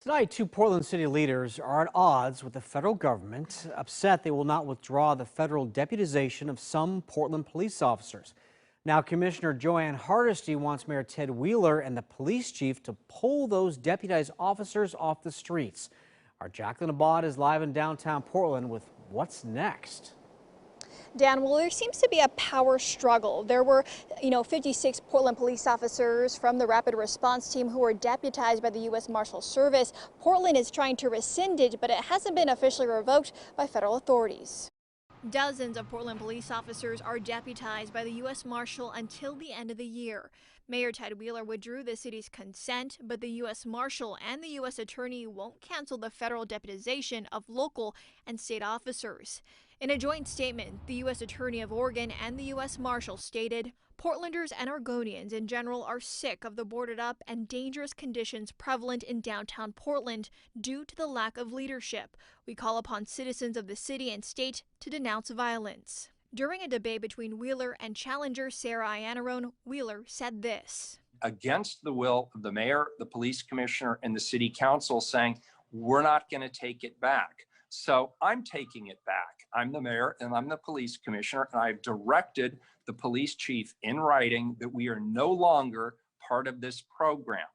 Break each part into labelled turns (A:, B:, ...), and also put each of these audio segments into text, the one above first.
A: Tonight, two Portland city leaders are at odds with the federal government, upset they will not withdraw the federal deputization of some Portland police officers. Now, Commissioner Joanne Hardesty wants Mayor Ted Wheeler and the police chief to pull those deputized officers off the streets. Our Jacqueline Abad is live in downtown Portland with what's next.
B: Dan, well, there seems to be a power struggle. There were, 56 Portland police officers from the rapid response team who were deputized by the U.S. Marshal Service. Portland is trying to rescind it, but it hasn't been officially revoked by federal authorities. Dozens of Portland police officers are deputized by the U.S. Marshal until the end of the year. Mayor Ted Wheeler withdrew the city's consent, but the U.S. Marshal and the U.S. Attorney won't cancel the federal deputization of local and state officers. In a joint statement, the U.S. Attorney of Oregon and the U.S. Marshal stated, "Portlanders and Oregonians in general are sick of the boarded up and dangerous conditions prevalent in downtown Portland due to the lack of leadership. We call upon citizens of the city and state to denounce violence." During a debate between Wheeler and challenger Sarah Iannarone, Wheeler said this.
C: Against the will of the mayor, the police commissioner, and the city council, saying, we're not going to take it back. So I'm taking it back. I'm the mayor and I'm the police commissioner, and I've directed the police chief in writing that we are no longer part of this program.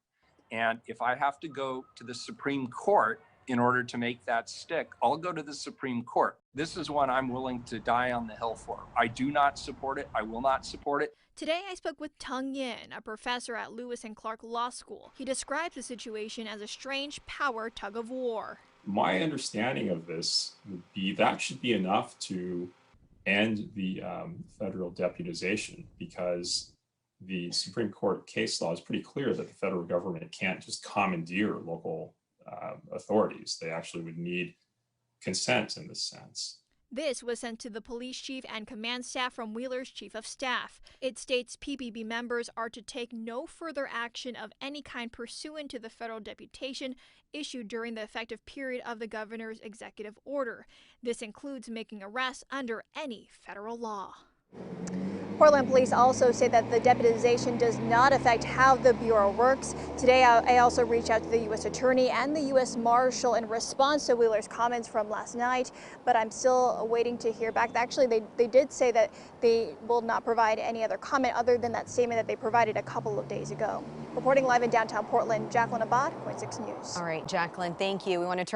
C: And if I have to go to the Supreme Court in order to make that stick, I'll go to the Supreme Court. This is one I'm willing to die on the hill for. I do not support it. I will not support it.
B: Today I spoke with Tung Yin, a professor at Lewis and Clark Law School. He describes the situation as a strange power tug-of-war.
D: My understanding of this would be that should be enough to end the federal deputization, because the Supreme Court case law is pretty clear that the federal government can't just commandeer local authorities. They actually would need consent in this sense.
B: This was sent to the police chief and command staff from Wheeler's chief of staff. It states PPB members are to take no further action of any kind pursuant to the federal deputation issued during the effective period of the governor's executive order. This includes making arrests under any federal law. Portland police also say that the deputization does not affect how the Bureau works. Today, I also reached out to the U.S. Attorney and the U.S. Marshal in response to Wheeler's comments from last night, but I'm still waiting to hear back. Actually, they did say that they will not provide any other comment other than that statement that they provided a couple of days ago. Reporting live in downtown Portland, Jacqueline Abad, Point 6 News.
E: All right, Jacqueline, thank you. We want to turn